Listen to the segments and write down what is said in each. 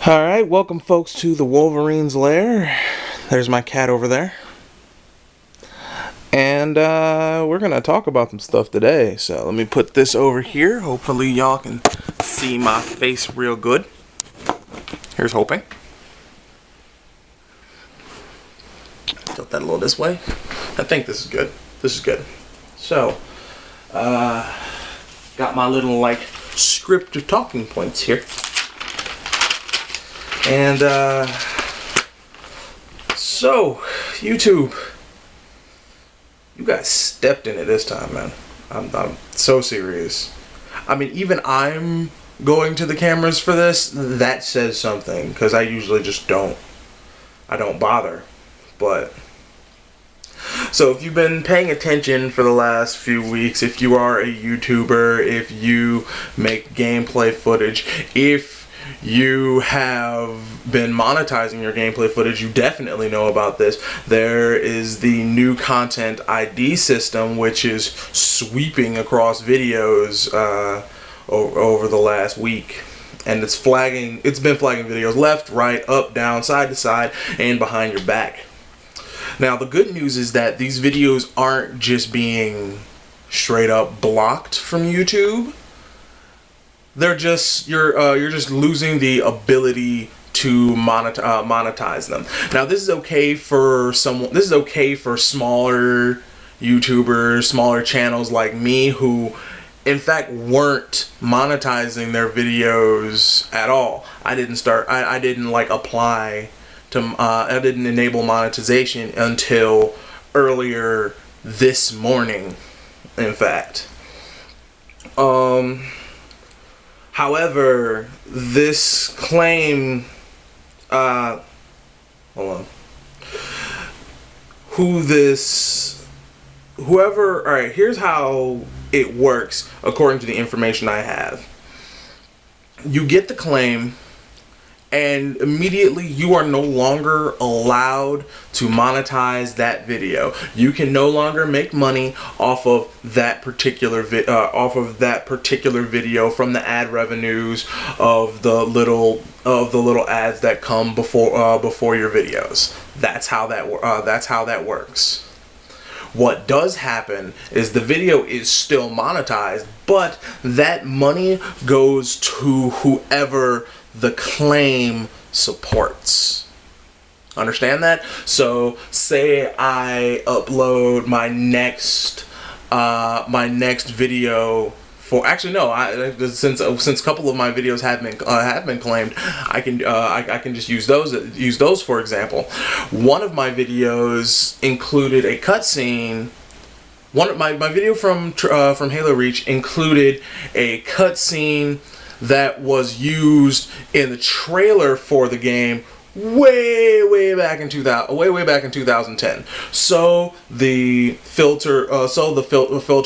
Alright, welcome folks to the Wolverine's Lair. There's my cat over there. And we're going to talk about some stuff today. So let me put this over here. Hopefully y'all can see my face real good. Here's hoping. Tilt that a little this way. I think this is good. This is good. So, got my little script of talking points here. And, so, YouTube, you guys stepped in it this time, man. I'm so serious. I mean, even I'm going to the cameras for this. That says something, because I usually just don't bother. But, so if you've been paying attention for the last few weeks, if you are a YouTuber, if you make gameplay footage, if you have been monetizing your gameplay footage, you definitely know about this. There is the new content ID system, which is sweeping across videos over the last week. And it's been flagging videos left, right, up, down, side to side, and behind your back. Now, the good news is that these videos aren't just being straight up blocked from YouTube. They're just you're just losing the ability to monetize them. Now, this is okay for someone. This is okay for smaller YouTubers, smaller channels like me, who in fact weren't monetizing their videos at all. I didn't apply to I didn't enable monetization until earlier this morning, in fact. However, this claim, hold on, alright, here's how it works according to the information I have. You get the claim, and immediately you are no longer allowed to monetize that video. You can no longer make money off of that particular video from the ad revenues of the little ads that come before your videos. That's how that works. What does happen is the video is still monetized, but that money goes to whoever the claim supports. Understand that? So say I upload my next video for, actually no, since a couple of my videos have been claimed, I can just use those for example. One of my videos included a cutscene. My video from Halo Reach included a cutscene that was used in the trailer for the game way back in 2010. So the filter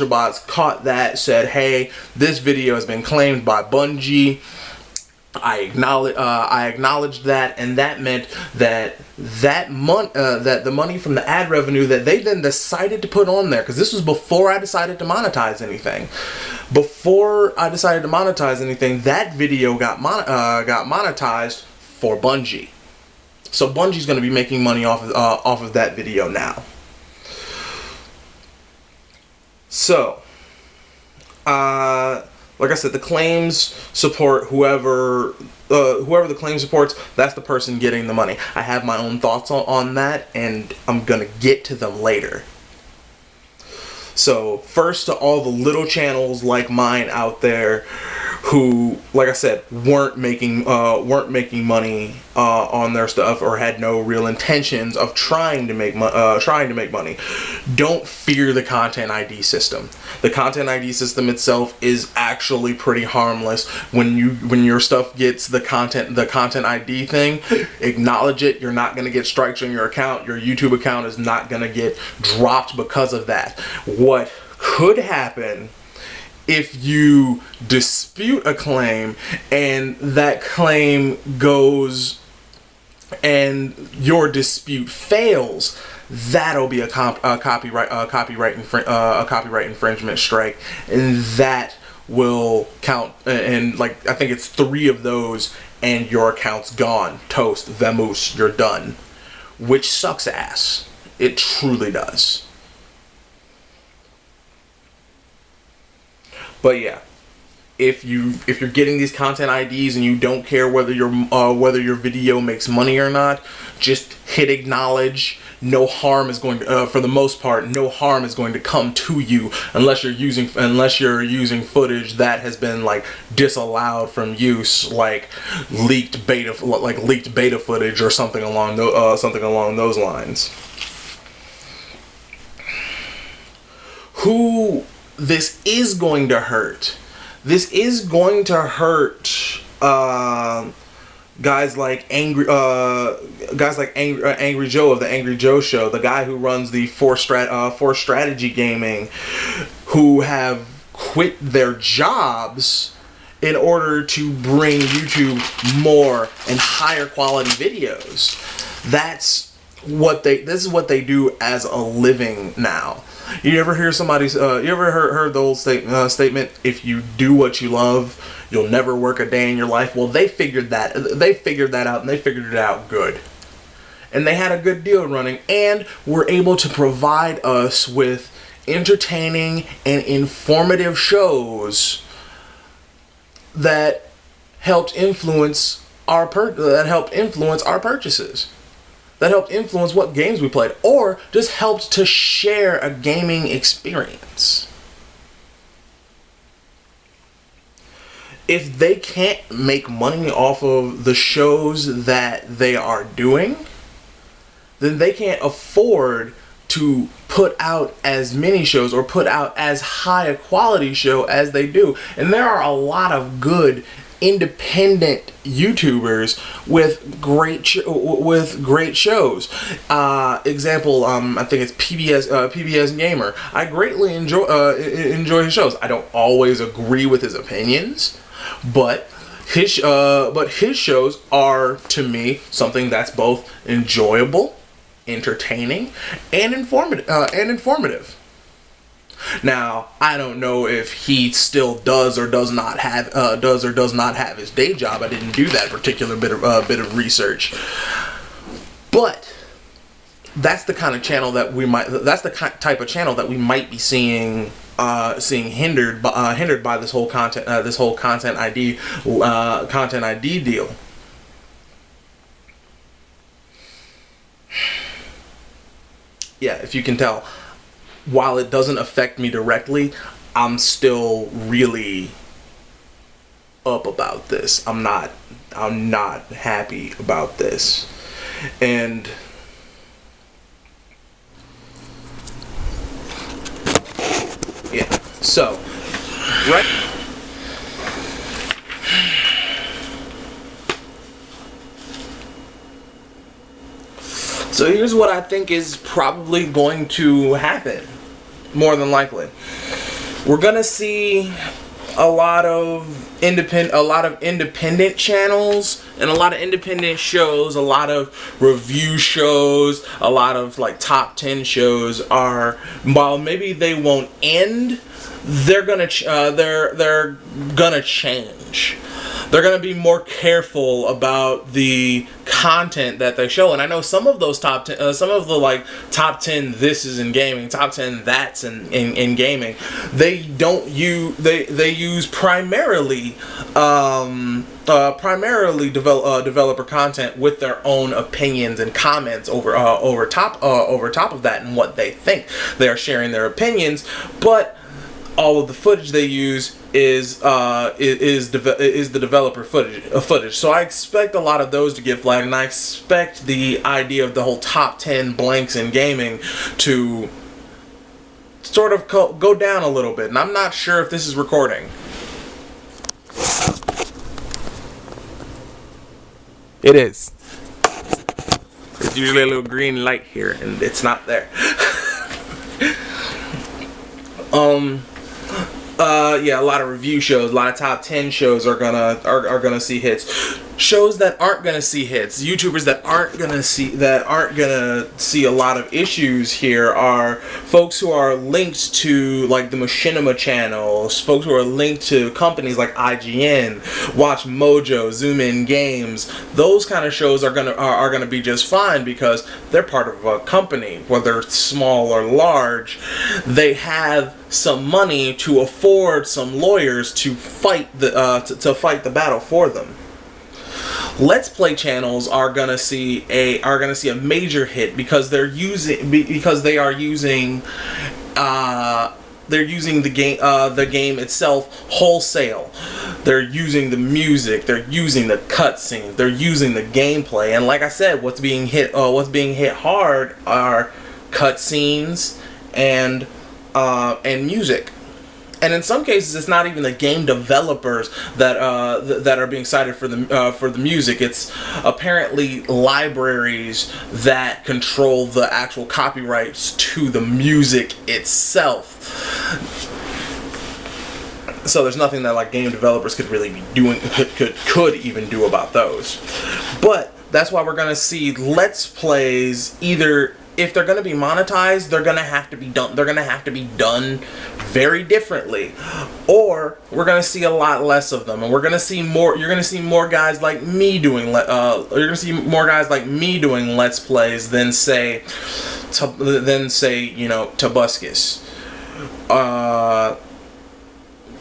bots caught that, said, "Hey, this video has been claimed by Bungie." I acknowledged that, and that meant that the money from the ad revenue that they then decided to put on there, because this was before I decided to monetize anything. Before I decided to monetize anything, that video got monetized for Bungie. So Bungie's going to be making money off of that video now. So, like I said, the claims support whoever the claim supports. That's the person getting the money. I have my own thoughts on that, and I'm gonna get to them later. So first, to all the little channels like mine out there who, like I said, weren't making money on their stuff, or had no real intentions of trying to make money. Don't fear the content ID system. The content ID system itself is actually pretty harmless. When your stuff gets the content ID thing, acknowledge it. You're not gonna get strikes on your account. Your YouTube account is not gonna get dropped because of that. What could happen if you dispute a claim and that claim goes and your dispute fails, that'll be a copyright infringement strike, and that will count, and like I think it's 3 of those, and your account's gone, toast, vamoose, you're done, which sucks ass. It truly does. But yeah, if you're getting these content IDs and you don't care whether your video makes money or not, just hit acknowledge. No harm is going to, for the most part, no harm is going to come to you unless you're using footage that has been like disallowed from use, like leaked beta footage or something along those lines. Who this is going to hurt? This is going to hurt guys like Angry Joe of the Angry Joe Show, the guy who runs the Force Strategy Gaming, who have quit their jobs in order to bring YouTube more and higher quality videos. This is what they do as a living now. You ever hear somebody's? You ever heard the old statement? If you do what you love, you'll never work a day in your life. Well, they figured that out, and they figured it out good. And they had a good deal running, and were able to provide us with entertaining and informative shows that helped influence our purchases. That helped influence what games we played, or just helped to share a gaming experience. If they can't make money off of the shows that they are doing, then they can't afford to put out as many shows or put out as high a quality show as they do. And there are a lot of good independent YouTubers with great shows. Example, I think it's PBS Gamer. I greatly enjoy his shows. I don't always agree with his opinions, but his shows are, to me, something that's both enjoyable, entertaining, and informative. Now, I don't know if he still does or does not have his day job. I didn't do that particular bit of research, but that's the kind of channel that that's the type of channel that we might be seeing hindered by this whole content ID deal. Yeah, if you can tell, while it doesn't affect me directly, I'm still really up about this. I'm not happy about this. And yeah, so right. So here's what I think is probably going to happen, more than likely. We're gonna see a lot of independent channels and a lot of independent shows, a lot of review shows, a lot of like top 10 shows are, while maybe they won't end, they're gonna change. They're going to be more careful about the content that they show. And I know some of those top 10, some of the like top 10 this is in gaming, top 10 that's in gaming, they don't use, they use primarily developer content with their own opinions and comments over top of that and what they think. They are sharing their opinions, but all of the footage they use is the developer footage. So I expect a lot of those to get flagged, and I expect the idea of the whole top 10 blanks in gaming to sort of go down a little bit. And I'm not sure if this is recording. It is. There's usually a little green light here, and it's not there. Yeah, a lot of review shows, a lot of top 10 shows are gonna see hits. Shows that aren't gonna see hits, YouTubers that aren't gonna see a lot of issues here are folks who are linked to like the Machinima channels, folks who are linked to companies like IGN, Watch Mojo, Zoom In Games. Those kind of shows are gonna be just fine because they're part of a company, whether it's small or large. They have some money to afford some lawyers to fight the battle for them. Let's Play channels are gonna see a major hit because they're using the game itself wholesale. They're using the music, they're using the cutscenes, they're using the gameplay, and like I said, what's being hit hard are cutscenes and music. And in some cases, it's not even the game developers that are being cited for the music. It's apparently libraries that control the actual copyrights to the music itself. So there's nothing that like game developers could really be doing, could even do about those. But that's why we're gonna see Let's Plays either. If they're going to be monetized, they're going to have to be done. They're going to have to be done very differently, or we're going to see a lot less of them, and we're going to see more. You're going to see more guys like me doing. You're going to see more guys like me doing Let's Plays than say Tobuscus.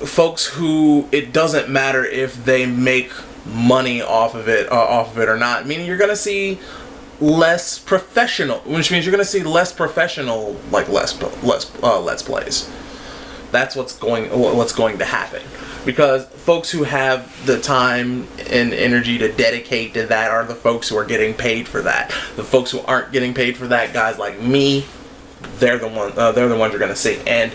Folks who it doesn't matter if they make money off of it or not. Meaning you're going to see less professional, which means you're going to see less professional like Let's Plays. That's what's going to happen, because folks who have the time and energy to dedicate to that are the folks who are getting paid for that. The folks who aren't getting paid for that, guys like me, they're the ones you're going to see. And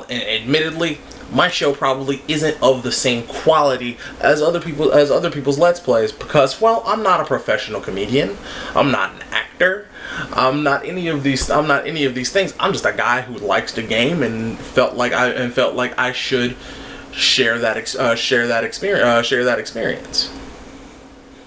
admittedly, my show probably isn't of the same quality as other people's Let's Plays, because, well, I'm not a professional comedian. I'm not an actor. I'm not any of these things. I'm just a guy who likes the game and felt like I should share that experience.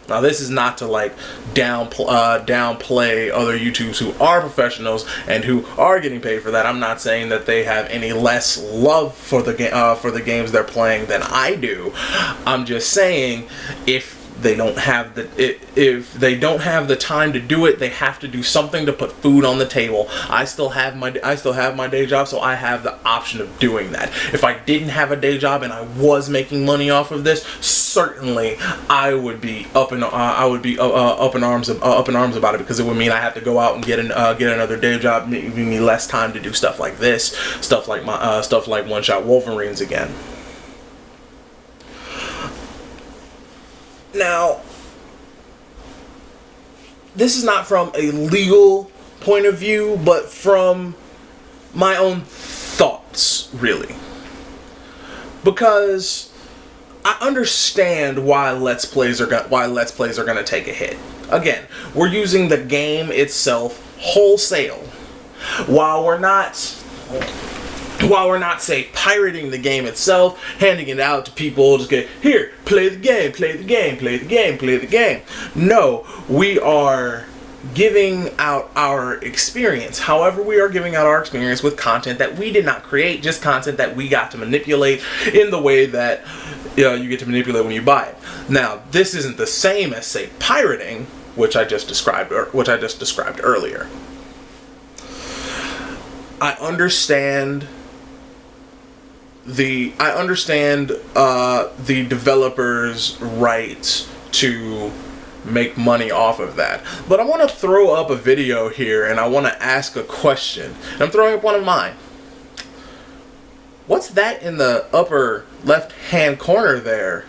Now, this is not to like downplay other YouTubers who are professionals and who are getting paid for that. I'm not saying that they have any less love for the games they're playing than I do. I'm just saying if they don't have the time to do it, they have to do something to put food on the table. I still have my day job, so I have the option of doing that. If I didn't have a day job and I was making money off of this, certainly I would be up in arms about it, because it would mean I have to go out and get another day job, giving me less time to do stuff like this, stuff like One Shot Wolverines again. Now, this is not from a legal point of view, but from my own thoughts, really. Because I understand why Let's Plays are going to take a hit. Again, we're using the game itself wholesale. While we're not, say, pirating the game itself, handing it out to people, just get, here, play the game, play the game, play the game, play the game. No, we are giving out our experience. However, we are giving out our experience with content that we did not create, just content that we got to manipulate in the way that you get to manipulate when you buy it. Now, this isn't the same as, say, pirating, which I just described earlier. I understand the developer's right to make money off of that. But I want to throw up a video here, and I want to ask a question. And I'm throwing up one of mine. What's that in the upper left-hand corner there?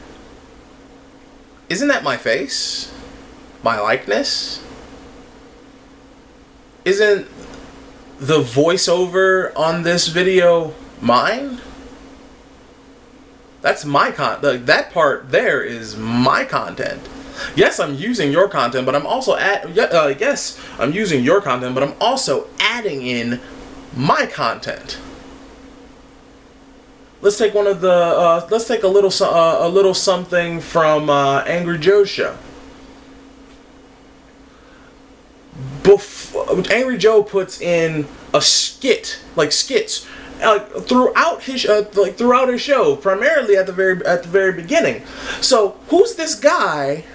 Isn't that my face? My likeness? Isn't the voiceover on this video mine? That's my that part there is my content. Yes, I'm using your content, but I'm also I'm using your content, but I'm also adding in my content. let's take one of the let's take a little something from Angry Joe's show. Angry Joe puts in a skits throughout his show, primarily at the very beginning. So who's this guy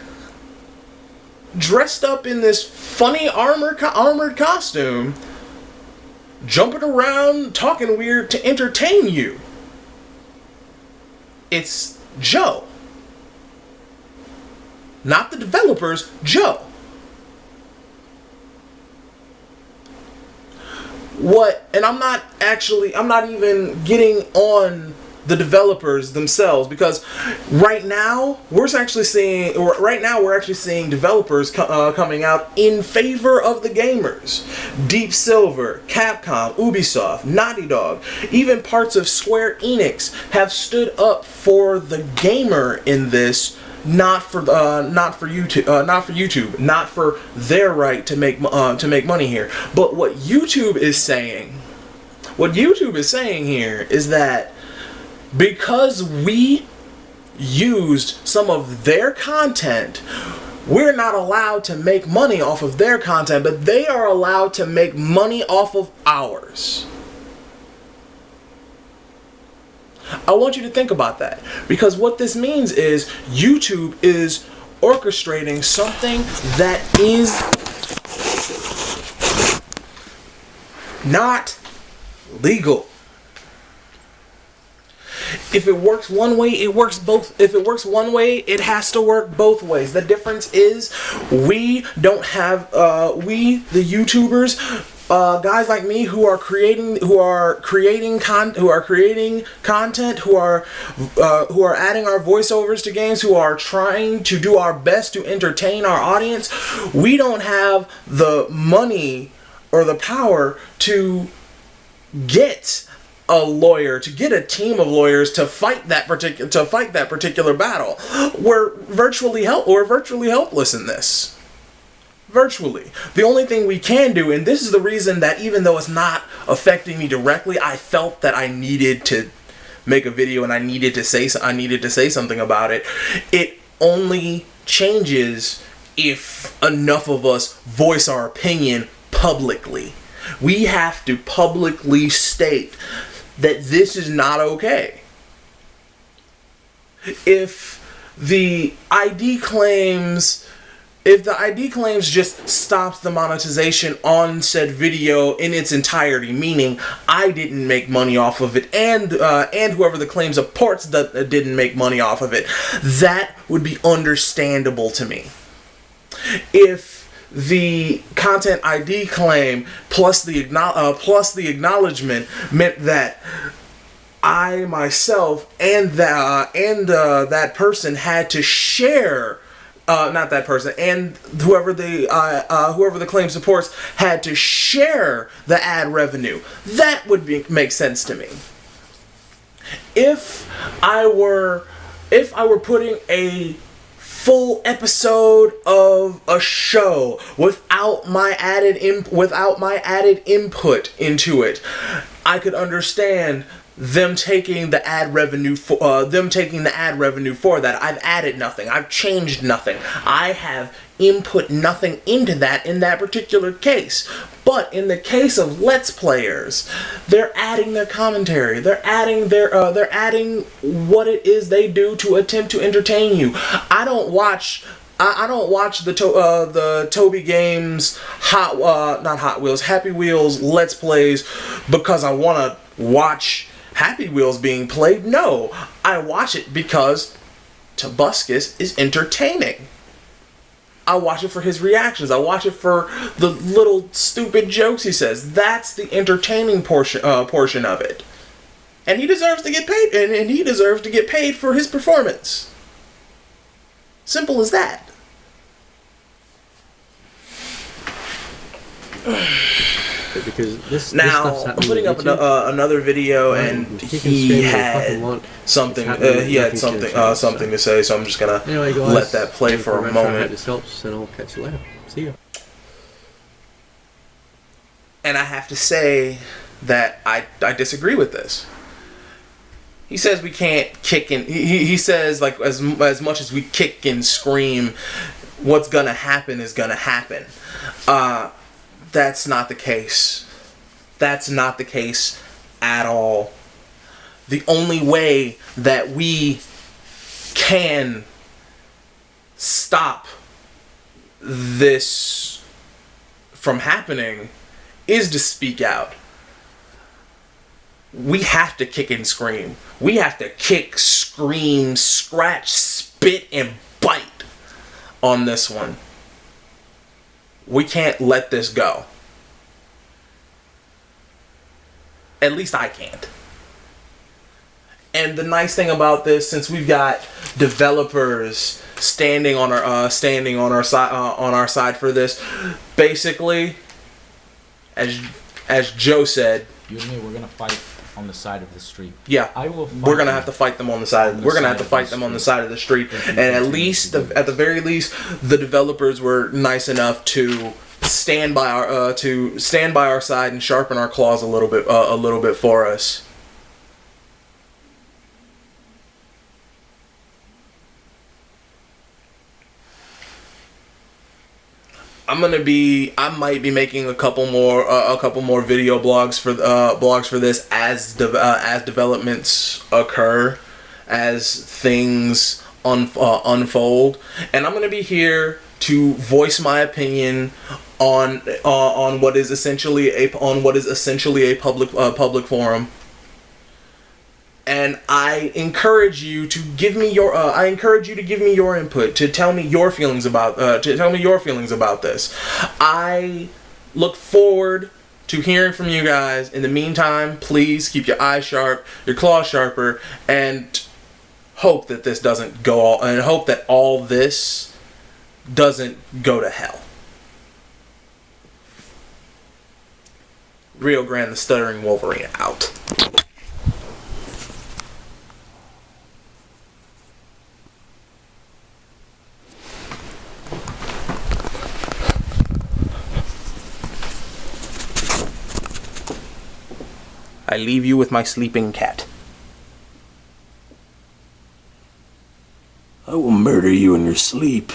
dressed up in this funny armored costume, jumping around, talking weird to entertain you? It's Joe. Not the developers, Joe. And I'm not even getting on the developers themselves, because right now we're actually seeing developers coming out in favor of the gamers. Deep Silver, Capcom, Ubisoft, Naughty Dog, even parts of Square Enix have stood up for the gamer in this. Not for YouTube, not for their right to make money here. But what YouTube is saying here is that because we used some of their content, we're not allowed to make money off of their content, but they are allowed to make money off of ours. I want you to think about that, because what this means is YouTube is orchestrating something that is not legal. If it works one way, it works both. If it works one way, it has to work both ways. The difference is we don't have we the YouTubers, guys like me who are creating content, who are adding our voiceovers to games, who are trying to do our best to entertain our audience. We don't have the money or the power to get a lawyer, to get a team of lawyers to fight that particular battle. We're virtually helpless in this. Virtually. The only thing we can do, and this is the reason that even though it's not affecting me directly, I felt that I needed to make a video and I needed to say something about it. It only changes if enough of us voice our opinion publicly. We have to publicly state that this is not okay. If the ID claims just stops the monetization on said video in its entirety, meaning I didn't make money off of it, and whoever the claim supports that didn't make money off of it, that would be understandable to me. If the content ID claim plus the acknowledgement meant that I myself and that person had to share, not that person, and whoever the claim supports had to share the ad revenue, that would make sense to me. If I were putting a full episode of a show without my added input into it, I could understand them taking the ad revenue for that. I've added nothing. I've changed nothing. I have input nothing into that in that particular case. But in the case of Let's Players, they're adding their commentary. They're adding what it is they do to attempt to entertain you. I don't watch the Toby Games Happy Wheels Let's Plays because I want to watch Happy Wheels being played. No, I watch it because Tobuscus is entertaining. I watch it for his reactions. I watch it for the little stupid jokes he says. That's the entertaining portion of it. And he deserves to get paid, and he deserves to get paid for his performance. Simple as that. Because this now, I'm putting up another video, and he had something. Something to say. So I'm just gonna let that play for a moment. I hope this helps, and I'll catch you later. See ya. And I have to say that I disagree with this. He says we can't kick and he says like as much as we kick and scream, what's gonna happen is gonna happen. That's not the case. That's not the case at all. The only way that we can stop this from happening is to speak out. We have to kick and scream. We have to kick, scream, scratch, spit, and bite on this one. We can't let this go. At least I can't. And the nice thing about this, since we've got developers standing on our side for this, basically, as Joe said, you and me, we're gonna fight on the side of the street. Yeah, I will. We're gonna have to fight them on the side. We're gonna have to fight them on the side of the street, and at the very least, the developers were nice enough to stand by our side and sharpen our claws a little bit for us. I might be making a couple more video blogs for this as developments occur, as things unfold, and I'm gonna be here to voice my opinion on what is essentially a public forum. And I encourage you to give me your input, to tell me your feelings about this. I look forward to hearing from you guys. In the meantime, please keep your eyes sharp, your claws sharper, and hope that this doesn't go and hope that all this doesn't go to hell. Rio Grande the Stuttering Wolverine out. I leave you with my sleeping cat. I will murder you in your sleep.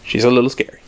She's a little scary.